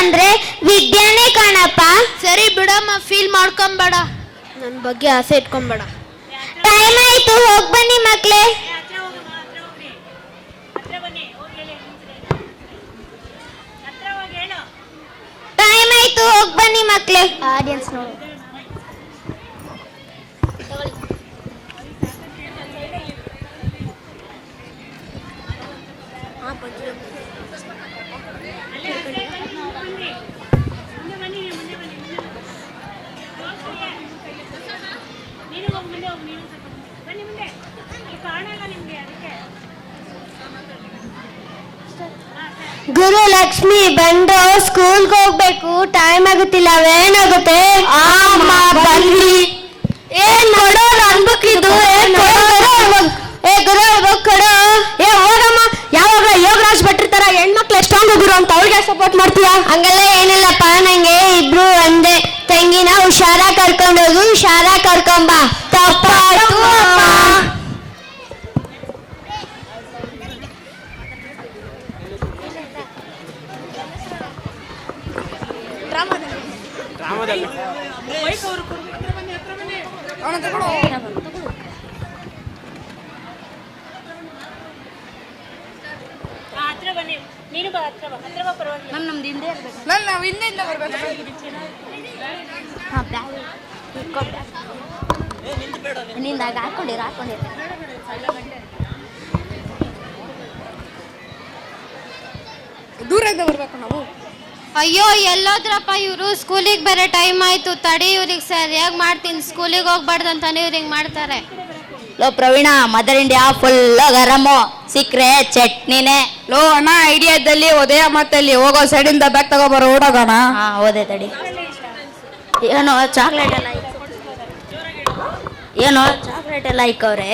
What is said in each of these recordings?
ಅಂದ್ರೆ ವಿದ್ಯಾನೇ ಕಣಪ್ಪ. ಸರಿ ಬಿಡಮ್ಮ, ಫೀಲ್ ಮಾಡ್ಕೊಂಬೇಡ, ನನ್ನ ಬಗ್ಗೆ ಆಸೆ ಇಟ್ಕೊಂಬೇಡ. ಟೈಮ್ ಆಯ್ತು, ಹೋಗ್ ಬನ್ನಿ ಮಕ್ಳೇ. ಟೈಮ್ ಆಯ್ತು, ಹೋಗ್ ಬನ್ನಿ ಮಕ್ಳೇ. ಆಡಿಯನ್ಸ್ ನೋಡು. ಗುರು ಲಕ್ಷ್ಮಿ ಬಂದು ಸ್ಕೂಲ್ಗೆ ಹೋಗ್ಬೇಕು, ಟೈಮ್ ಆಗುತ್ತಿಲ್ಲ. ಏನಾಗುತ್ತೆ? ಬನ್ನಿ. ಏನ್ ನೋಡೋದು ಅನ್ಬೇಕಿದ್ದು? ಏ ಗುರು ಕೊಡು. ಏ ಹೋಗಮ್ಮ, ಯಾವಾಗ ಯೋಗರಾಜ್ ಭಟ್ರಿರ್ತಾರ ಹೆಣ್ಮಕ್ಳು ಎಷ್ಟೊಂದು ಗುರು ಅಂತ ಅವ್ರಿಗೆ ಸಪೋರ್ಟ್ ಮಾಡ್ತೀಯ? ಹಂಗೆಲ್ಲ ಏನಿಲ್ಲಪ್ಪ, ನಂಗೆ ಇಬ್ರು ಒಂದೇ ತಂಗಿನ ಹುಷಾರಾಗಿ ಕರ್ಕೊಂಡೋಗು, ಹುಷಾರಾಗಿ ಕರ್ಕೊಂಬ. ತಪ್ಪಾಯ್ತು ಅಮ್ಮ. ದೂರದಿಂದ ಬರ್ಬೇಕು ನಾವು. ಅಯ್ಯೋ ಎಲ್ಲೋದ್ರಪ್ಪ ಇವರು? ಸ್ಕೂಲಿಗೆ ಬೇರೆ ಟೈಮ್ ಆಯ್ತು. ತಡಿ, ಇವ್ರಿಗೆ ಸರಿಯಾಗಿ ಮಾಡ್ತೀನಿ. ಸ್ಕೂಲಿಗೆ ಹೋಗ್ಬಾರ್ದಂತಾನೆ ಇವ್ರಿಗೆ ಮಾಡ್ತಾರೆ. ಲೋ ಪ್ರವೀಣ, ಮದರ್ ಇಂಡಿಯಾ ಫುಲ್ ಗರಮು, ಸಿಕ್ರೆ ಚಟ್ನಿನೇ. ಲೋ ಅಣ್ಣ, ಐಡಿಯಾದಲ್ಲಿ ಉದಯ ಮತ್ತಲ್ಲಿ ಹೋಗೋ ಸೈಡಿಂದ ಬ್ಯಾಗ್ ತಗೋಬರೋ, ಓಡೋಗೋಣ. ಹಾ ಓದೆ ತಡಿ. ಏನೋ ಚಾಕ್ಲೇಟ್ ಎಲ್ಲ ಚಾಕ್ಲೇಟ್ ಎಲ್ಲ ಇಕ್ಕವ್ರೆ.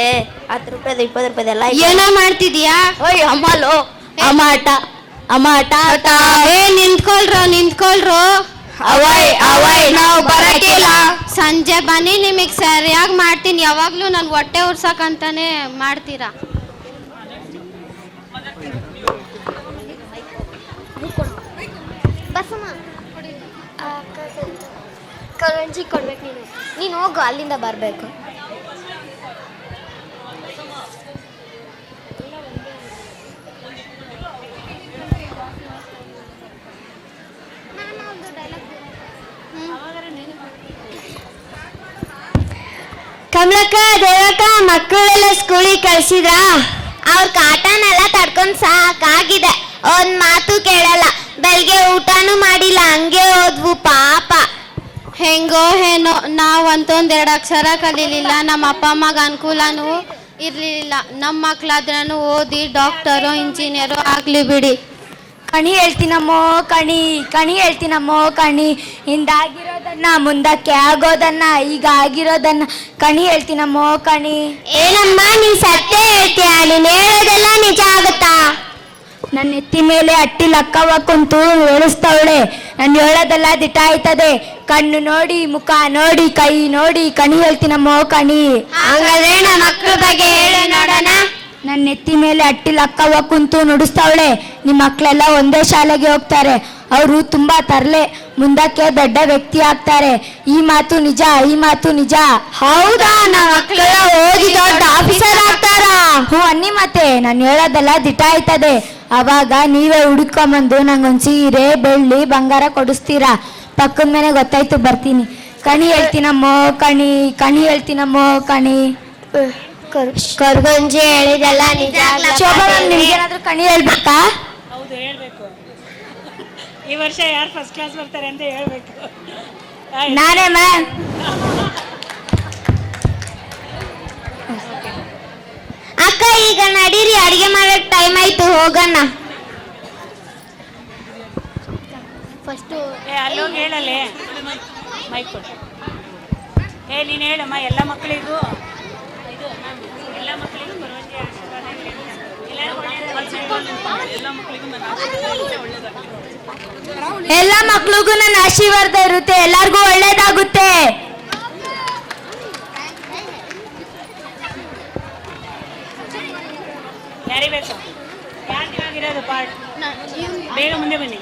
10 ರೂಪಾಯಿದು 20 ರೂಪಾಯಿದೆಲ್ಲ. ಏನೋ ಮಾಡ್ತಿದ್ಯಾ? ಓಯ್ ಅಮ್ಮಲೋ, ಅಮಾಟ ಅಮಾಟ. ನಿಂತ್ಕೊಳ್ರು. ಅವಯ್ ನಾವು ಬರಕಿಲ್ಲ. ಸಂಜೆ ಬನ್ನಿ, ನಿಮಗೆ ಸರಿಯಾಗಿ ಮಾಡ್ತೀನಿ. ಯಾವಾಗ್ಲೂ ನನ್ ಹೊಟ್ಟೆ ಉರ್ಸಕ್ಕಂತಾನೆ ಮಾಡ್ತೀರಾ. ಕರಂಜಿ ಕೊಡ್ಬೇಕು. ನೀನು ಹೋಗು, ಅಲ್ಲಿಂದ ಬರಬೇಕು. ಕಮಲಕ್ಕ, ದೇವಕ್ಕ, ಮಕ್ಕಳೆಲ್ಲ ಸ್ಕೂಲಿಗೆ ಕಳ್ಸಿದ್ರ? ಅವ್ರ ಕಾಟನೆಲ್ಲ ತಡ್ಕೊಂಡ್ ಸಾಕಾಗಿದೆ. ಒಂದ್ ಮಾತು ಕೇಳಲ್ಲ. ಬೆಳಗ್ಗೆ ಊಟನೂ ಮಾಡಿಲ್ಲ, ಹಂಗೆ ಹೋದ್ವು ಪಾಪ. ಹೆಂಗೋ ಏನೋ, ನಾವಂತೂ 2 ಅಕ್ಷರ ಕಲೀಲಿಲ್ಲ. ನಮ್ಮ ಅಪ್ಪ ಅಮ್ಮಗ ಅನುಕೂಲನೂ ಇರ್ಲಿಲ್ಲ. ನಮ್ಮ ಮಕ್ಳಾದ್ರೂ ಓದಿ ಡಾಕ್ಟರು ಇಂಜಿನಿಯರು ಆಗ್ಲಿ ಬಿಡಿ. ಕಣಿ ಹೇಳ್ತೀನಮ್ಮೋ ಕಣಿ ಹೇಳ್ತೀನಮ್ಮೋ ಕಣಿ. ಹಿಂದಾಗಿರೋದನ್ನ ಮುಂದಕ್ಕೆ ಆಗೋದನ್ನ, ಈಗ ಆಗಿರೋದನ್ನ ಕಣಿ ಹೇಳ್ತೀನಮ್ಮೋ ಕಣಿ. ಏನಮ್ಮ ನೀ ಸತ್ಯ ಹೇಳ್ತೀಯ? ನೀನು ಹೇಳೋದೆಲ್ಲ ನಿಜ ಆಗುತ್ತಾ? ನನ್ನ ಎತ್ತಿ ಮೇಲೆ ಅಟ್ಟಿ ಲಕ್ಕವ ಕುಂತು ಹೇಳಿಸ್ತವಳೆ. ನಾನು ಹೇಳೋದೆಲ್ಲ ದಿಟ ಆಯ್ತದೆ. ಕಣ್ಣು ನೋಡಿ, ಮುಖ ನೋಡಿ, ಕೈ ನೋಡಿ ಕಣಿ ಹೇಳ್ತೀನಮ್ಮೋ ಕಣಿ. ಹಂಗಾದ್ರೆ ನಮ್ಮ ಮಕ್ಕಳ ಬಗ್ಗೆ ಹೇಳಿ ನೋಡೋಣ. ನನ್ನ ಎತ್ತಿ ಮೇಲೆ ಅಟ್ಟಿ ಲಕ್ಕವ ಕುಂತು ನುಡಿಸ್ತಾವಳೆ. ನಿಮ್ಮ ಮಕ್ಕಳೆಲ್ಲ ಒಂದೇ ಶಾಲೆಗೆ ಹೋಗ್ತಾರೆ. ಅವರು ತುಂಬಾ ತರಲೆ, ಮುಂದಕ್ಕೆ ದೊಡ್ಡ ವ್ಯಕ್ತಿ ಆಗ್ತಾರೆ. ಈ ಮಾತು ನಿಜ. ಹೌದಾ? ನಮ್ಮ ಮಕ್ಕಳೆಲ್ಲ ಓದಿ ದೊಡ್ಡ ಆಫೀಸರ್ ಆಗ್ತಾರ? ಹ್ಞೂ ಅನ್ನಿ ಮತ್ತೆ. ನಾನು ಹೇಳೋದೆಲ್ಲ ದಿಟ ಆಯ್ತದೆ. ಅವಾಗ ನೀವೇ ಹುಡುಕೊಂಬಂದು ನಂಗೊಂದು ಸೀರೆ, ಬೆಳ್ಳಿ, ಬಂಗಾರ ಕೊಡಿಸ್ತೀರಾ? ಪಕ್ಕದ ಮನೆ ಗೊತ್ತಾಯ್ತು, ಬರ್ತೀನಿ. ಕಣಿ ಹೇಳ್ತೀನಮ್ಮೋ ಕಣಿ ಹೇಳ್ತೀನಮ್ಮೋ ಕಣಿ. ಕರ್ಗಂಜಿ ಹೇಳಿದೆಲ್ಲ ನಿಜ. ಶೋಭಾ ಮ್ಯಾಮ್, ನಿಮ್ಗೇನಾದ್ರೂ ಕಣಿ ಹೇಳ್ಬೇಕಾ? ಹೌದು, ಹೇಳ್ಬೇಕು. ಈ ವರ್ಷ ಯಾರು ಫಸ್ಟ್ ಕ್ಲಾಸ್ ಬರ್ತಾರೆ ಅಂತ ಹೇಳ್ಬೇಕು. ನಾನೇ ಮ್ಯಾಮ್. ಅಕ್ಕ, ಈಗ ನಡೀರಿ, ಅಡಿಗೆ ಮಾಡಕ್ ಟೈಮ್ ಆಯ್ತು, ಹೋಗೋಣ. ಫಸ್ಟು ಅಲ್ಲೋಗಿ ಹೇಳಲ್ಲೇ, ಮೈಕ್ ಕೊಡು. ನೀನು ಹೇಳಮ್ಮ ಎಲ್ಲ ಮಕ್ಕಳಿಗೂ ಎಲ್ಲ ಮಕ್ಳಿಗೂ ನನ್ನ ಆಶೀರ್ವಾದ ಇರುತ್ತೆ. ಎಲ್ಲಾರ್ಗೂ ಒಳ್ಳೇದಾಗುತ್ತೆ. ಯಾರಿಬೇಕು? ಯಾರು ಇವಾಗಿರೋದು ಪಾರ್ಟ್? ಬೇಗ ಮುಂದೆ ಬನ್ನಿ.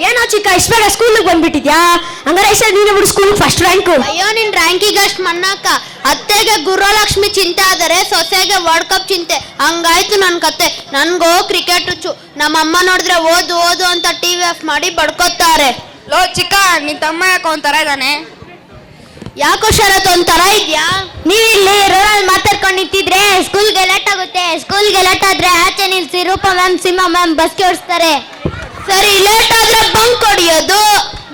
ಏನೋ ಚಿಕ್ಕ ಇಷ್ಟ ಬೇಗ ಸ್ಕೂಲಿಗೆ ಬಂದ್ಬಿಟ್ಟಿದ್ಯಾ? ಹಂಗಾರೆ ಈ ಸಲ ನೀನು ಬಿಡು ಸ್ಕೂಲಿಗೆ ಫಸ್ಟ್ ರ್ಯಾಂಕು. ಅಯ್ಯೋ ನಿನ್ ರ್ಯಾಂಕಿಗೆ ಅಷ್ಟು ಮಣ್ಣಾಕ. ಅತ್ತೆಗೆ ಗುರುಲಕ್ಷ್ಮಿ ಚಿಂತೆ ಆದರೆ ಸೊಸೆಗೆ ವರ್ಲ್ಡ್ ಕಪ್ ಚಿಂತೆ. ಹಂಗಾಯ್ತು ನನ್ ಕತೆ. ನನ್ಗೋ ಕ್ರಿಕೆಟ್ ಹುಚ್ಚು. ನಮ್ಮಮ್ಮ ನೋಡಿದ್ರೆ ಓದು ಓದು ಅಂತ ಟಿವಿ ಆಫ್ ಮಾಡಿ ಬಡ್ಕೋತಾರೆ. ಲೋ ಚಿಕ್ಕ, ನಿನ್ ತಮ್ಮ ಯಾಕೋ ಒಂಥರ ಇದ್ದಾನೆ? ಯಾಕೋ ಶರತ್ ಒಂಥರ ಇದ್ಯಾ? ನೀವು ಇಲ್ಲಿ ರೋಡಲ್ಲಿ ಮಾತಾಡ್ಕೊಂಡು ನಿಂತಿದ್ರೆ ಸ್ಕೂಲ್ಗೆ ಲೇಟ್ ಆಗುತ್ತೆ. ಸ್ಕೂಲ್ಗೆ ಲೇಟ್ ಆದ್ರೆ ಆಚೆ ನಿಲ್ಸಿ ರೂಪಾ ಮ್ಯಾಮ್, ಸಿಂಹ ಮ್ಯಾಮ್ ಬಸ್ಗೆ ಓಡಿಸ್ತಾರೆ. ಸರಿ, ಲೇಟ್ ಆದ್ರೆ ಬಂಕ್ ಹೊಡಿಯೋದು.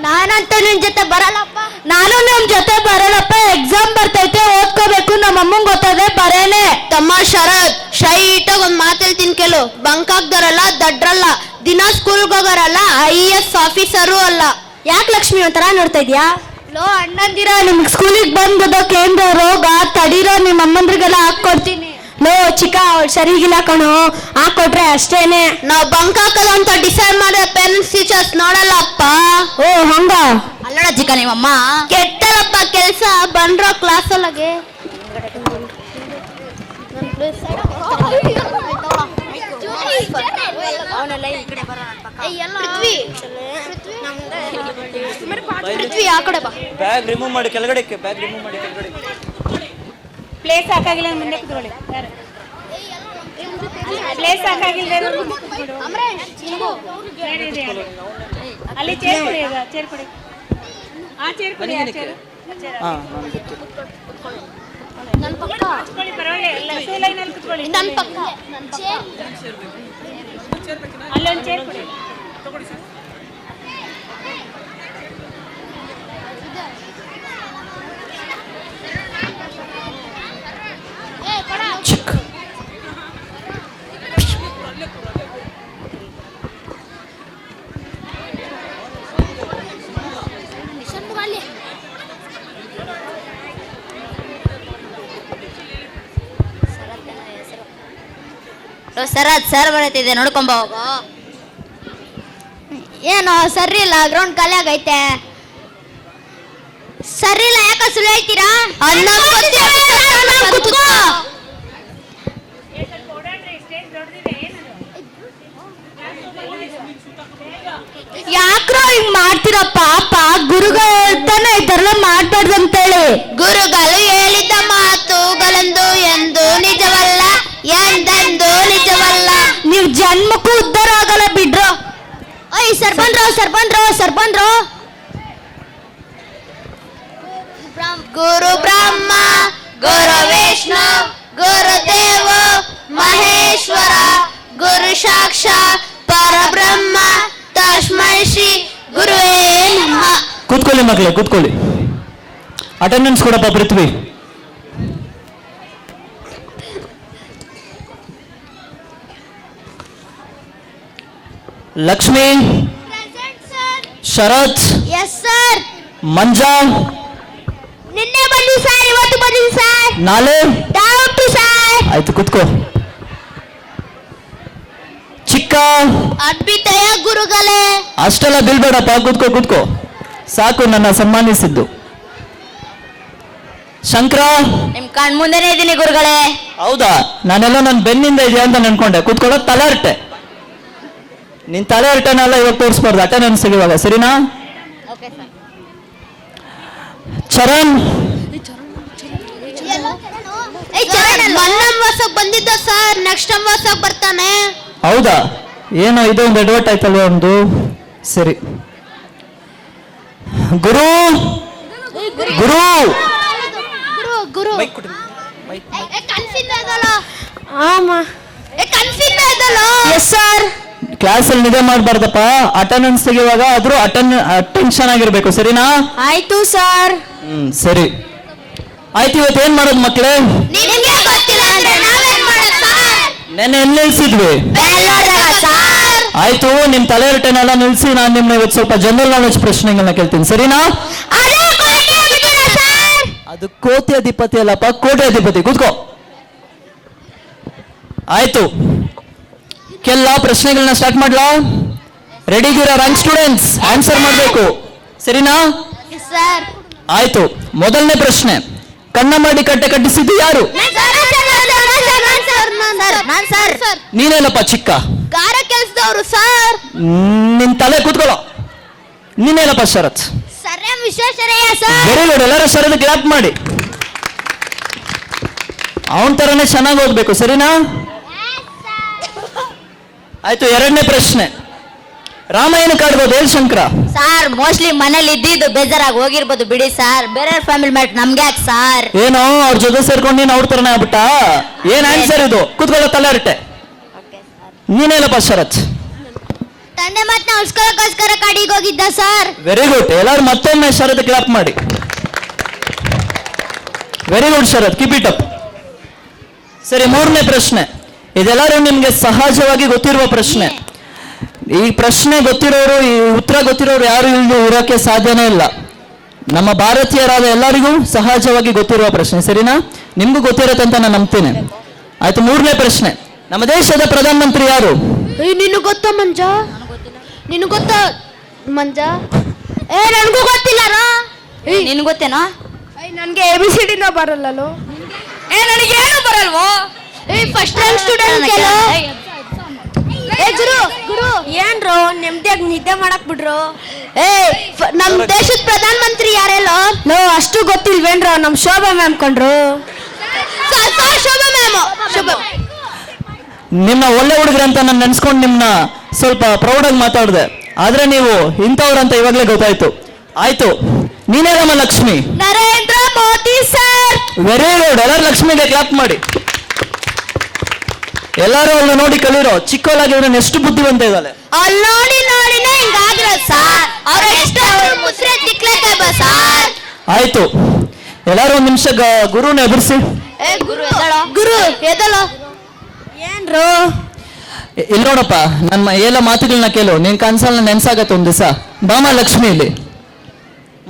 ನಾನಂತೂ ನಿನ್ ಜೊತೆ ಬರಲ್ಲಪ್ಪ. ನಾನು ನಿಮ್ ಜೊತೆ ಬರಲ್ಲಪ್ಪ. ಎಕ್ಸಾಮ್ ಬರ್ತೈತೆ, ಓದ್ಕೋಬೇಕು. ನಮ್ಮ ಅಮ್ಮಂಗ್ ಗೊತ್ತದೆ ಬರೇನೆ. ತಮ್ಮ ಶರತ್, ಶೈಟಾಗಿ ಒಂದ್ ಮಾತು ಹೇಳ್ತೀನಿ ಕೇಳು. ಬಂಕ್ ಹಾಕ್ದಾರಲ್ಲ ದಡ್ರಲ್ಲ. ದಿನ ಸ್ಕೂಲ್ಗೆ ಹೋಗೋರಲ್ಲ IAS ಆಫೀಸರು ಅಲ್ಲ. ಯಾಕೆ ಲಕ್ಷ್ಮಿ ಒಂಥರ ನೋಡ್ತಾ ಇದ್ಯಾ? ಲೋ ಅಣ್ಣಂದಿರ, ನಿಮ್ಗೆ ಸ್ಕೂಲಿಗೆ ಬಂದದಕ್ಕೆ ಏನ್ರ ರೋಗ ತಡೀರೋ, ನಿಮ್ಮ ಅಮ್ಮಂದ್ರಿಗೆಲ್ಲ ಹಾಕೊಡ್ತೀನಿ. ಲೋ ಚಿಕ್ಕ, ಅವಳು ಸರಿಗಿಲ್ಲ ಕಣೋ, ಹಾಕೊಟ್ರೆ ಅಷ್ಟೇನೆ. ನಾವ್ ಬಂಕ್ ಹಾಕಲ್ಲ ಅಂತ ಡಿಸೈಡ್ ಮಾಡಿದ ಪೇರೆಂಟ್ಸ್ ಟೀಚರ್ಸ್ ನೋಡಲ್ಲ ಅಪ್ಪ. ಓ ಹಂಗ? ಅಲ್ಲಡ ಚಿಕ್ಕ ನಿಮ್ಮಮ್ಮ ಕೆಟ್ಟಲ್ಲಪ್ಪ ಕೆಲ್ಸ. ಬಂದ್ರೋ ಕ್ಲಾಸ್ ಒಳಗೆ. ಪೃಥ್ವಿ ಆ ಕಡೆ ಬಾ. ಬ್ಯಾಗ್ ರಿಮೂವ್ ಮಾಡಿ ಕೆಳಗಡೆ ಬ್ಯಾಗ್ ರಿಮೂವ್ ಮಾಡಿ ಕೆಳಗಡೆ. ಪ್ಲೇಸ್ ಸಾಕಾಗಿಲ್ಲ ಮುಂದೆ ಕೂತ್ಕೊಳ್ಳಿ. ಪ್ಲೇಸ್ ಸಾಕಾಗಿಲ್ಲ ಅಲ್ಲಿ ಚೇರ್ ಕೊಡಿ. ಚೇರ್ ಕೊಡಿ. ಆ ಚೇರ್ ಕೊಡಿ. ಹಾ ನಾನು ಗೊತ್ತು. ಕೂತ್ಕೊಳ್ಳಿ, ಪರವಾಗಿಲ್ಲ. ಟೂ ಲೈನಲ್ಲಿ ಕೂತ್ಕೊಳ್ಳಿ. ನನ್ ಪಕ್ಕ ಅಲ್ಲೊಂದು ಚೇರ್ ಕೊಡಿ. ಚಿಕ್ಕ ಶರತ್ ಸರ್ ಬರತ್ತಿದೆ, ನೋಡ್ಕೊಂಬ ಹೋಗು. ಏನೋ ಸರಿ ಇಲ್ಲ, ಗ್ರೌಂಡ್ ಖಾಲಿ ಆಗೈತೆ. ಸರಿ ಇಲ್ಲ, ಯಾಕೆ ಸುಳ್ಳು ಹೇಳ್ತೀರಾ? ಕುತ್ಕೋ. ಯಾಕ್ರೋ ಹಿಂಗ್ ಮಾಡ್ತೀರಾ ಪಾಪ? ಗುರುಗಳು ಹೇಳ್ತಾನೆ ಇದೆಲ್ಲ ಮಾಡ್ಬಾರ್ದು ಅಂತೇಳಿ. ಗುರುಗಳು ಹೇಳಿದ ಮಾತುಗಳೆಂದು ಎಂದು ನಿಜವಲ್ಲ, ಎಂದೆಂದು ನಿಜವಲ್ಲ. ನೀವ್ ಜನ್ಮಕ್ಕೂ ಉದ್ಧಾರ ಆಗಲ್ಲ ಬಿಡ್ರೋ. ಓಯ್ ಸರ್ ಬಂದ್ರು. ಗುರು ಬ್ರಹ್ಮ ಗುರು ವಿಷ್ಣು ಗುರುದೇವ ಮಹೇಶ್ವರ ಗುರು ಸಾಕ್ಷಾತ್ ಪರಬ್ರಹ್ಮ ತಸ್ಮೈ ಶ್ರೀ ಗುರುವೇ ನಮಃ. ಕೂತ್ಕೊಳ್ಳಿ ಮಕ್ಕಳೇ, ಕೂತ್ಕೊಳ್ಳಿ. ಅಟೆಂಡೆನ್ಸ್ ಕೊಡಪ್ಪ ಪೃಥ್ವಿ. ಲಕ್ಷ್ಮಿ, ಶರತ್, ಎಸ್ ಸರ್. ಮಂಜಾ, ನಿನ್ನೆ ಬನ್ನಿ ಸರ್, ಇವತ್ತು ಬನ್ನಿ ಸರ್. ನಾಳೆ ಡೌಟ್ ಸರ್. ಆಯ್ತು, ಕೂತ್ಕೋ. ಚಿಕ್ಕ, ಅದ್ವಿತೀಯ ಗುರುಗಳೇ. ಅಷ್ಟೆಲ್ಲ ಬೀಳ್ಬೇಡಪ್ಪ, ಕೂತ್ಕೋ. ಸಾಕು ನನ್ನ ಸನ್ಮಾನಿಸಿದ್ದು. ಶಂಕರ, ನಿಮ್ ಕಣ್ ಮುಂದೆನೆ ಇದ್ದೀನಿ ಗುರುಗಳೇ. ಹೌದಾ? ನಾನೆಲ್ಲ ನನ್ನ ಬೆನ್ನಿಂದ ಇದೆಯಾ ಅಂತ ನೆನ್ಕೊಂಡೆ. ಕೂತ್ಕೊಳ್ಳೋ. ತಲೆ ಹರಟೆ, ನಿನ್ ತಲೆ ಹರಟೆನೆಲ್ಲ ಇವಾಗ ತೋರಿಸ್ಬಾರ್ದು ಅಟೆಂಡೆನ್ಸ್ ಇವಾಗ, ಸರಿನಾ? ಚರಣ್, ಮೊನ್ನೆ ಬಂದಿದ್ದ ಸರ್, ನೆಕ್ಸ್ಟ್ ಅಮಾವಾಸ್ಯೆಗೆ ಬರ್ತಾನೆ. ಹೌದಾ? ಏನೋ ಇದು ಒಂದು ಎಡವಟ್ ಆಯ್ತಲ್ವ ಒಂದು. ಸರಿ. ಗುರು ಗುರು ಗುರು ಎಸ್ ಸರ್. ಕ್ಲಾಸಲ್ಲಿ ನಿದ್ದೆ ಮಾಡಬಾರ್ದಪ್ಪ. ಅಟೆಂಡೆನ್ಸ್ ತೆಗೆಯುವಾಗ ಆದ್ರೂ ಅಟೆನ್ಷನ್ ಆಗಿರ್ಬೇಕು, ಸರಿನಾ? ಆಯ್ತು ಸರ್. ಸರಿ ಆಯ್ತು. ಇವತ್ತು ಏನ್ ಮಾಡೋದು ಮಕ್ಕಳೇ? ನಿಮಗೆ ಗೊತ್ತಿಲ್ಲ ಅಂದ್ರೆ ನಾವೇನ್ ಮಾಡೋದು ಸರ್? ನೆನ್ನೆ ಎಲ್ಲಿ ನಿಲ್ಸಿದ್ವಿ? ಆಯ್ತು, ನಿಮ್ ತಲೆ ಹರಟೆನೆಲ್ಲ ನಿಲ್ಸಿ ನಾನು ನಿಮ್ನ ಇವತ್ತು ಸ್ವಲ್ಪ ಜನರಲ್ ನಾಲೆಜ್ ಪ್ರಶ್ನೆಗಳನ್ನ ಕೇಳ್ತೀನಿ, ಸರಿನಾ? ಅದು ಕೋಟಿ ಅಧಿಪತಿ ಅಲ್ಲಪ್ಪ, ಕೋಟಿ ಅಧಿಪತಿ. ಕೂತ್ಕೋ. ಆಯ್ತು, ಕೆಲ ಪ್ರಶ್ನೆಗಳನ್ನ ಸ್ಟಾರ್ಟ್ ಮಾಡ್ಲಾ? ರೆಡಿ ಇದ್ದೀರಾ ರ್ಯಾಂಕ್ ಸ್ಟೂಡೆಂಟ್ಸ್? ಆನ್ಸರ್ ಮಾಡಬೇಕು, ಸರಿನಾ? ಸರ್ ಆಯ್ತು, ಮೊದಲನೇ ಪ್ರಶ್ನೆ, ಕಣ್ಣ ಮಾಡಿ ಕಟ್ಟೆ ಕಟ್ಟಿಸಿದ್ದು ಯಾರು? ನಾನ್ ಸರ್ ನೀನೇನಪ್ಪ ಚಿಕ್ಕ? ಗಾರ ಕೆಲ್ಸದವ್ರು ಸರ್. ನಿನ್ ತಲೆ ಕೂತ್ಕೊಳ್ಳೋ. ನೀನೇನಪ್ಪ Sharath? Sir M Visvesvaraya sir. Very good, ಎಲ್ಲರೂ ಶರತ್ ಕ್ಲಾಪ್ ಮಾಡಿ. ಅವನ ತರನೇ ಚೆನ್ನಾಗಿ ಹೋಗ್ಬೇಕು, ಸರಿನಾ? ಆಯ್ತು, ಎರಡನೇ ಪ್ರಶ್ನೆ, ರಾಮಾಯಣ ಕಾಡ್ಬೋದು ಹೇಳಿ ಶಂಕರ? ಸಾರ್ ಮೋಸ್ಟ್ಲಿ ಮನೇಲಿ ಇದ್ದಿದ್ದು ಬೇಜಾರಾಗಿ ಹೋಗಿರ್ಬೋದು ಬಿಡಿ ಸರ್, ಬೇರೆ ಫ್ಯಾಮಿಲಿ ಮ್ಯಾಟ್ ನಮ್ಗೆ ಯಾಕೆ ಸಾರ್? ಏನೋ ಅವ್ರ ಜೊತೆ ಸೇರ್ಕೊಂಡು ನೀನು ಅವ್ರ ತರನೇ ಆಗ್ಬಿಟ್ಟ. ಏನ್ ಆನ್ಸರ್ ಇದು? ಕೂತ್ಕೊಳ್ಳೋ, ತಲೆ ಅರಟೆ. ನೀನೇನಪ್ಪ ಶರತ್? ತಂದೆ ಮಾತನ್ನ ಉಳ್ಸ್ಕೊಳಕ್ಕೋಸ್ಕರ ಕಾಡಿಗೆ ಹೋಗಿದ್ದ ಸರ್. ವೆರಿ ಗುಡ್, ಎಲ್ಲರೂ ಮತ್ತೊಮ್ಮೆ ಶರತ್ ಕ್ಲಾಪ್ ಮಾಡಿ. Very good Sharath, keep it up. ಸರಿ, ಮೂರನೇ ಪ್ರಶ್ನೆ, ಇದೆಲ್ಲರೂ ನಿಮ್ಗೆ ಸಹಜವಾಗಿ ಗೊತ್ತಿರುವ ಪ್ರಶ್ನೆ. ಈ ಪ್ರಶ್ನೆ ಗೊತ್ತಿರೋರು, ಈ ಉತ್ತರ ಗೊತ್ತಿರೋರು ಯಾರು ಇಲ್ಲಿ ಇರೋಕೆ ಸಾಧ್ಯನೇ ಇಲ್ಲ. ನಮ್ಮ ಭಾರತೀಯರಾದ ಎಲ್ಲರಿಗೂ ಸಹಜವಾಗಿ ಗೊತ್ತಿರುವ ಪ್ರಶ್ನೆ, ಸರಿನಾ? ನಿಮ್ಗೂ ಗೊತ್ತಿರತ್ತೆ ಅಂತ ನಾನು ನಂಬ್ತೀನಿ. ಆಯ್ತು, ಮೂರನೇ ಪ್ರಶ್ನೆ, ನಮ್ಮ ದೇಶದ ಪ್ರಧಾನಮಂತ್ರಿ ಯಾರು? ನಿನಗೆ ಗೊತ್ತಾ ಮಂಜ? ನಿನಗೆ ಗೊತ್ತಾ ಮಂಜ? ನನಗೂ ಗೊತ್ತಿಲ್ಲ. ನಿನ್ ಗೊತ್ತೇನೋ? ನನ್ಗೆ ABCD ಬರಲ್ಲೋ. ನನಗೇನು ಬರಲ್ವೋ? ಫಸ್ಟ್ ರ್ಯಾಂಕ್ ಸ್ಟೂಡೆಂಟ್ ಕೆಲೋ. ಗುರು ಏನ್ರು ನೆಮ್ಮದಿಯಾಗಿ ನಿದ್ದೆ ಮಾಡಕ್ ಬಿಡ್ರು? ನಮ್ ದೇಶದ ಪ್ರಧಾನ ಮಂತ್ರಿ ಯಾರೆಲ್ಲೋ? ನೋ ಅಷ್ಟು ಗೊತ್ತಿಲ್ವೇನ್ರ? ನಮ್ ಶೋಭಾ ಮ್ಯಾಮ್ ಕಂಡ್ರು. ಶೋಭಾ ಮ್ಯಾಮ್. ಶೋಭಾ ನಿಮ್ಮ ಒಳ್ಳೆ ಹುಡುಗರಂತ ನಾನು ನೆನ್ಸ್ಕೊಂಡು ನಿಮ್ನ ಸ್ವಲ್ಪ ಪ್ರೌಡಾಗಿ ಮಾತಾಡಿದೆ, ಆದ್ರೆ ನೀವು ಇಂಥವ್ರಂತ ಇವಾಗಲೇ ಗೊತ್ತಾಯ್ತು. ಆಯ್ತು, ನೀನೇನಮ್ಮ Lakshmi? Narendra Modi sir. Very good, ಎಲ್ಲರೂ ಲಕ್ಷ್ಮಿಗೆ ಕ್ಲಾಪ್ ಮಾಡಿ. ಎಲ್ಲರೂ ಅವಳನ್ನ ನೋಡಿ ಕಲೀರೋ. ಚಿಕ್ಕವಳಾಗಿದ್ರೆ ಎಷ್ಟು ಬುದ್ಧಿವಂತ ಇದ್ದಾಳೆ. ಅಲ್ಲಿ ನೋಡಿನೇ ಹಿಂಗಾಗಿರೋದು ಸರ್. ಅವ್ರ ಎಷ್ಟು ಮುಸ್ರೆ ತಿಕ್ಲೇಕ ಸರ್. ಆಯ್ತು, ಎಲ್ಲರೂ ಒಂದು ನಿಮಿಷ ಗುರುನ ಎದುರಿಸಿ. ಗುರು ಎದಲೋ. ಏನ್ರು? ಇಲ್ಲಿ ನೋಡಪ್ಪ, ನನ್ನ ಎಲ್ಲ ಮಾತುಗಳನ್ನ ಕೇಳು. ನಿನ್ ಕನ್ಸಲ್ಲಿ ನೆನ್ಸಾಗತ್ತೆ ಒಂದ್ ದಿವಸ. ಬಾಮ ಲಕ್ಷ್ಮಿ, ಇಲ್ಲಿ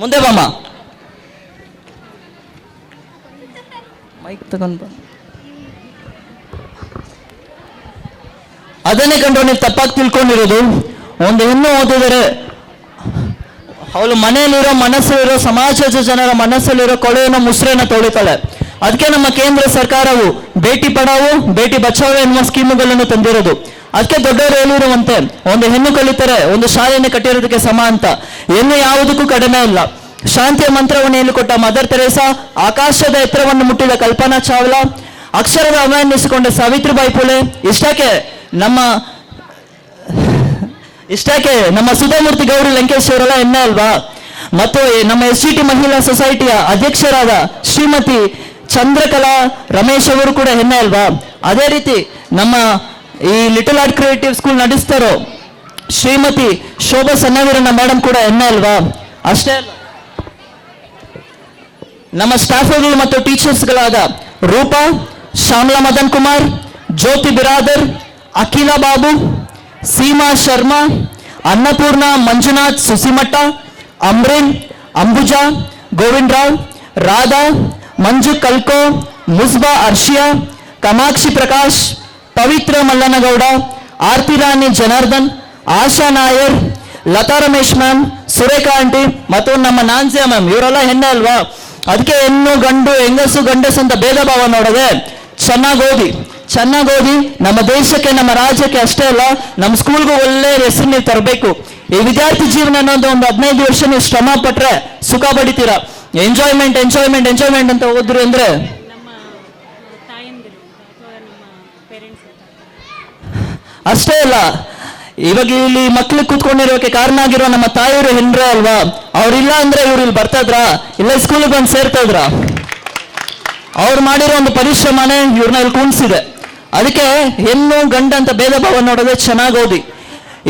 ಮುಂದೆ ಬಾಮ. ಮೈಕ್ ತಗೊಂಡ್ ಬಾ. ಅದನ್ನೇ ಕಂಡು ನೀವು ತಪ್ಪಾಗಿ ತಿಳ್ಕೊಂಡಿರೋದು. ಒಂದು ಹೆಣ್ಣು ಓದಿದರೆ ಅವಳು ಮನೆಯಲ್ಲಿರೋ, ಮನಸ್ಸಲ್ಲಿರೋ, ಸಮಾಜದ ಜನರ ಮನಸ್ಸಲ್ಲಿರೋ ಕೊಳೆಯನ್ನು, ಮುಸ್ರೆಯನ್ನು ತೊಳಿತಾಳೆ. ಅದಕ್ಕೆ ನಮ್ಮ ಕೇಂದ್ರ ಸರ್ಕಾರವು ಬೇಟಿ ಪಡಾವೋ ಬೇಟಿ ಬಚಾವೋ ಎನ್ನುವ ಸ್ಕೀಮುಗಳನ್ನು ತಂದಿರೋದು. ಅದಕ್ಕೆ ದೊಡ್ಡವರು ಹೇಳಿರುವಂತೆ, ಒಂದು ಹೆಣ್ಣು ಕಲಿತರೆ ಒಂದು ಶಾಲೆಯನ್ನು ಕಟ್ಟಿರೋದಕ್ಕೆ ಸಮ ಅಂತ. ಹೆಣ್ಣು ಯಾವುದಕ್ಕೂ ಕಡಿಮೆ ಇಲ್ಲ. ಶಾಂತಿಯ ಮಂತ್ರವನ್ನು ಹೇಳಿಕೊಟ್ಟ ಮದರ್ ತೆರೇಸಾ, ಆಕಾಶದ ಎತ್ತರವನ್ನು ಮುಟ್ಟಿದ ಕಲ್ಪನಾ ಚಾವ್ಲಾ, ಅಕ್ಷರದ ಅಭಿನಯಿಸಿಕೊಂಡ ಸಾವಿತ್ರಿಬಾಯಿ ಫುಲೆ, ಇಷ್ಟಕ್ಕೆ ನಮ್ಮ ಸುಧಾಮೂರ್ತಿ ಗೌರಿ ಲಂಕೇಶ್ ಅವರೆಲ್ಲ ಹೆಣ್ಣೆ ಅಲ್ವಾ? ಮತ್ತು ನಮ್ಮ SGT ಮಹಿಳಾ ಸೊಸೈಟಿಯ ಅಧ್ಯಕ್ಷರಾದ ಶ್ರೀಮತಿ ಚಂದ್ರಕಲಾ ರಮೇಶ್ ಅವರು ಕೂಡ ಹೆಣ್ಣೆ ಅಲ್ವಾ? ಅದೇ ರೀತಿ ನಮ್ಮ ಈ ಲಿಟಲ್ ಆರ್ಟ್ ಕ್ರಿಯೇಟಿವ್ ಸ್ಕೂಲ್ ನಡೆಸ್ತಾರೋ ಶ್ರೀಮತಿ ಶೋಭಾ ಸನ್ನವೀರಣ್ಣ ಮೇಡಮ್ ಕೂಡ ಹೆಣ್ಣೆ ಅಲ್ವಾ? ಅಷ್ಟೇ ಅಲ್ಲ, ನಮ್ಮ ಸ್ಟಾಫ್ಗಳು ಮತ್ತು ಟೀಚರ್ಸ್ಗಳಾದ ರೂಪಾ, ಶ್ಯಾಮಲಾ ಮದನ್ ಕುಮಾರ್, ಜ್ಯೋತಿ ಬಿರಾದರ್, ಅಖಿಲಾ ಬಾಬು, ಸೀಮಾ ಶರ್ಮಾ, ಅನ್ನಪೂರ್ಣ ಮಂಜುನಾಥ್ ಸುಸಿಮಠ, ಅಮ್ರಿನ್, ಅಂಬುಜಾ, ಗೋವಿಂದ್ ರಾವ್, ರಾಧಾ, ಮಂಜು ಕಲ್ಕೋ, ಮುಸ್ಬಾ ಅರ್ಷಿಯಾ, ಕಾಮಾಕ್ಷಿ ಪ್ರಕಾಶ್, ಪವಿತ್ರ ಮಲ್ಲನಗೌಡ, ಆರ್ತಿ ರಾಣಿ ಜನಾರ್ದನ್, ಆಶಾ ನಾಯರ್, ಲತಾ ರಮೇಶ್ ಮ್ಯಾಮ್, ಸುರೇಖಾ ಆಂಟಿ ಮತ್ತು ನಮ್ಮ ನಾನ್ಸಿಯಾ ಮ್ಯಾಮ್, ಇವರೆಲ್ಲ ಹೆಣ್ಣೆ ಅಲ್ವಾ? ಅದಕ್ಕೆ ಹೆಣ್ಣು ಗಂಡು, ಹೆಂಗಸು ಗಂಡಸು ಅಂತ ಭೇದ ಭಾವ ನೋಡದೆ ಚೆನ್ನಾಗಿ ಓದಿ ನಮ್ಮ ದೇಶಕ್ಕೆ, ನಮ್ಮ ರಾಜ್ಯಕ್ಕೆ ಅಷ್ಟೇ ಅಲ್ಲ, ನಮ್ಮ ಸ್ಕೂಲ್ಗೂ ಒಳ್ಳೆ ಹೆಸರು ನೀವು ತರಬೇಕು. ಈ ವಿದ್ಯಾರ್ಥಿ ಜೀವನ ಅನ್ನೋದು ಒಂದು 15 ವರ್ಷ ನೀವು ಶ್ರಮ ಪಟ್ರೆ ಸುಖ ಪಡಿತೀರಾ. ಎಂಜಾಯ್ಮೆಂಟ್ ಅಂತ ಹೋದ್ರಿ ಅಂದ್ರೆ ನಮ್ಮ ತಾಯಂದಿರು ಅಥವಾ ನಮ್ಮ ಪೇರೆಂಟ್ಸ್ ಅಷ್ಟೇ ಅಲ್ಲ, ಇವಾಗ ಇಲ್ಲಿ ಮಕ್ಳಿಗೆ ಕೂತ್ಕೊಂಡಿರೋಕೆ ಕಾರಣ ಆಗಿರೋ ನಮ್ಮ ತಾಯಿಯವರು ಹೆಣ್ರೆ ಅಲ್ವಾ? ಅವ್ರಿಲ್ಲ ಅಂದ್ರೆ ಇವ್ರು ಇಲ್ಲಿ ಬರ್ತಾ ಇದ್ರಾ? ಇಲ್ಲ ಸ್ಕೂಲಿಗೆ ಬಂದು ಸೇರ್ತಾ ಇದ್ರಾ? ಅವ್ರು ಮಾಡಿರೋ ಒಂದು ಪರಿಶ್ರಮನೇ ಇವ್ರನ್ನ ಇಲ್ಲಿ ಕೂಣಿಸಿದೆ. ಅದಕ್ಕೆ ಹೆಣ್ಣು ಗಂಡ ಅಂತ ಭೇದ ಭಾವ ನೋಡೋದೇ ಚೆನ್ನಾಗಿ ಓದಿ.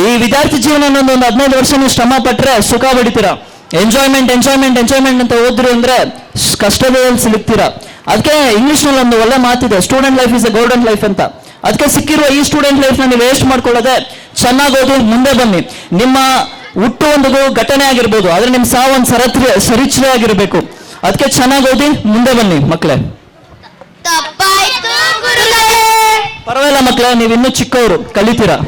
ಈ ವಿದ್ಯಾರ್ಥಿ ಜೀವನ ಅನ್ನೋದು ಒಂದು 15 ವರ್ಷ ನೀವು ಶ್ರಮ ಪಟ್ರೆ ಸುಖ ಪಡಿತೀರಾ. ಎಂಜಾಯ್ಮೆಂಟ್ ಅಂತ ಓದ್ರಿ ಅಂದ್ರೆ ಕಷ್ಟದಲ್ಲಿ ಸಿಲುಕ್ತೀರಾ. ಅದಕ್ಕೆ ಇಂಗ್ಲಿಷ್ನಲ್ಲಿ ಒಂದು ಒಳ್ಳೆ ಮಾತಿದೆ, student life is A golden life ಅಂತ. ಅದಕ್ಕೆ ಸಿಕ್ಕಿರುವ ಈ ಸ್ಟೂಡೆಂಟ್ ಲೈಫ್ನ ನೀವು ವೇಸ್ಟ್ ಮಾಡ್ಕೊಳ್ಳೋದೆ ಚೆನ್ನಾಗಿ ಓದಿ ಮುಂದೆ ಬನ್ನಿ. ನಿಮ್ಮ ಹುಟ್ಟು ಒಂದು ಘಟನೆ ಆಗಿರ್ಬೋದು, ಆದ್ರೆ ನಿಮ್ಮ ಸಾವು ಒಂದು ಸರಿತ್ರೆ ಆಗಿರ್ಬೇಕು. ಅದಕ್ಕೆ ಚೆನ್ನಾಗಿ ಓದಿ ಮುಂದೆ ಬನ್ನಿ ಮಕ್ಕಳೇ. ತಪ್ಪಾಯ್ತು ಗುರುಗಳೇ. ಪರವಾಗಿಲ್ಲ ಮಕ್ಕಳೇ, ನೀವು ಇನ್ನೂ ಚಿಕ್ಕವರು, ಕಲಿತೀರಾ.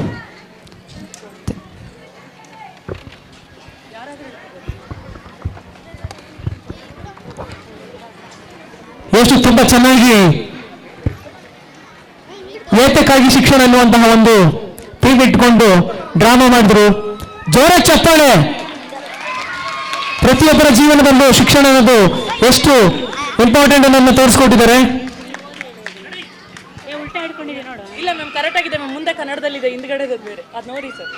ಎಷ್ಟು ತುಂಬಾ ಚೆನ್ನಾಗಿ ಏತಕ್ಕಾಗಿ ಶಿಕ್ಷಣ ಅನ್ನುವಂತಹ ಒಂದು ಥೀಮ್ ಇಟ್ಕೊಂಡು ಡ್ರಾಮಾ ಮಾಡಿದ್ರು. ಜೋರ ಚಪ್ಪಾಳೆ. ಪ್ರತಿಯೊಬ್ಬರ ಜೀವನದಲ್ಲೂ ಶಿಕ್ಷಣ ಅನ್ನೋದು ಎಷ್ಟು ಇಂಪಾರ್ಟೆಂಟ್ ಅನ್ನೋದನ್ನ ತೋರಿಸ್ಕೊಟ್ಟಿದ್ದಾರೆ. ಉಲ್ಟಾ ಹಿಡ್ಕೊಂಡಿದೆ ನೋಡು. ಇಲ್ಲ ಮ್ಯಾಮ್ ಕರೆಕ್ಟ್ ಆಗಿದೆ ಮ್ಯಾಮ್. ಮುಂದೆ ಕನ್ನಡದಲ್ಲಿದೆ, ಹಿಂದ್ಗಡೆ ಬೇರೆ. ಅದು ನೋಡಿ ಸರ್.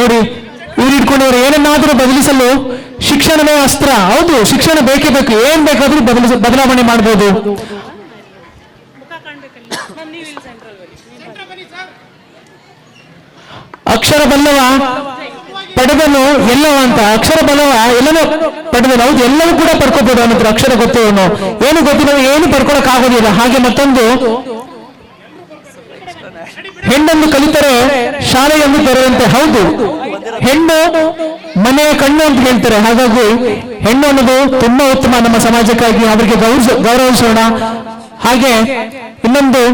ನೋಡಿ, ಇವ್ರು ಇಟ್ಕೊಂಡವ್ರು ಏನನ್ನಾದ್ರೂ ಬದಲಿಸಲು ಶಿಕ್ಷಣವೇ ಅಸ್ತ್ರ. ಹೌದು, ಶಿಕ್ಷಣ ಬೇಕೇ ಬೇಕು. ಏನ್ ಬೇಕಾದ್ರೂ ಬದಲಾವಣೆ ಮಾಡ್ಬೋದು. ಅಕ್ಷರ ಬಲ್ಲವ ಪಡೆದನು ಎಲ್ಲವ ಅಂತ. ಅಕ್ಷರ ಬಲ್ಲವ ಎಲ್ಲನೂ ಪಡೆದನು. ಹೌದು, ಎಲ್ಲವೂ ಕೂಡ ಪಡ್ಕೋಬಹುದು ಅನ್ನೋದು. ಅಕ್ಷರ ಗೊತ್ತಿರೋನು ಏನು ಗೊತ್ತಿಲ್ಲ ಏನು ಪಡ್ಕೊಳಕ್ ಆಗೋದಿಲ್ಲ. ಹಾಗೆ ಮತ್ತೊಂದು, ಹೆಣ್ಣನ್ನು ಕಲಿತರೆ ಶಾಲೆಯನ್ನು ಬರುವಂತೆ. ಹೌದು, ಹೆಣ್ಣು ಮನೆಯ ಕಣ್ಣು ಅಂತ ಹೇಳ್ತಾರೆ. ಹಾಗಾಗಿ ಹೆಣ್ಣು ಅನ್ನೋದು ತುಂಬಾ ಉತ್ತಮ ನಮ್ಮ ಸಮಾಜಕ್ಕಾಗಿ. ಅವರಿಗೆ ಗೌರವಿಸೋಣ. ಹಾಗೆ ಇನ್ನೊಂದು,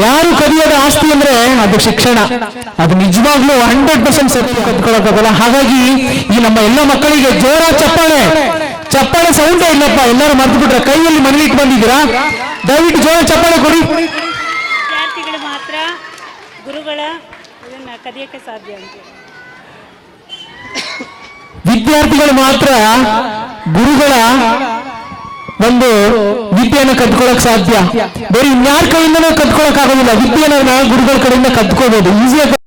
ಯಾರು ಕಲಿಯೋದ ಆಸ್ತಿ ಅಂದ್ರೆ ಅದು ಶಿಕ್ಷಣ. ಅದು ನಿಜವಾಗ್ಲೂ 100% ಸತ್ಯ ಕಲ್ತ್ಕೊಳ್ಳೋಕ್ಕಾಗಲ್ಲ. ಹಾಗಾಗಿ ಈ ನಮ್ಮ ಎಲ್ಲ ಮಕ್ಕಳಿಗೆ ಜೋರ ಚಪ್ಪಾಳೆ. ಚಪ್ಪಾಳೆ ಸೌಂಡೇ ಇಲ್ಲಪ್ಪ, ಎಲ್ಲರೂ ಮರ್ತು ಬಿಟ್ರೆ. ಕೈಯಲ್ಲಿ ಮನೇಲಿ ಇಟ್ಟು ಬಂದಿದ್ದೀರಾ, ದಯವಿಟ್ಟು ಜೋರ ಚಪ್ಪಾಳೆ ಕೊಡಿ. ವಿದ್ಯಾರ್ಥಿಗಳು ಮಾತ್ರ ಗುರುಗಳ ಇದನ್ನ ಕದಿಯಕ್ಕೆ ಸಾಧ್ಯ ಅಂತ. ವಿದ್ಯಾರ್ಥಿಗಳು ಮಾತ್ರ ಗುರುಗಳ ಒಂದು ವಿದ್ಯೆಯನ್ನು ಕದ್ಕೊಳ್ಳಕ್ ಸಾಧ್ಯ. ಬೇರೆ ಇನ್ಯಾರ ಕಡೆಯಿಂದನೂ ಕದ್ಕೊಳಕ್ ಆಗೋದಿಲ್ಲ. ವಿದ್ಯೆಯನ್ನ ಗುರುಗಳ ಕಡೆಯಿಂದ ಕದ್ಕೋಬಹುದು ಈಸಿಯಾಗಿ.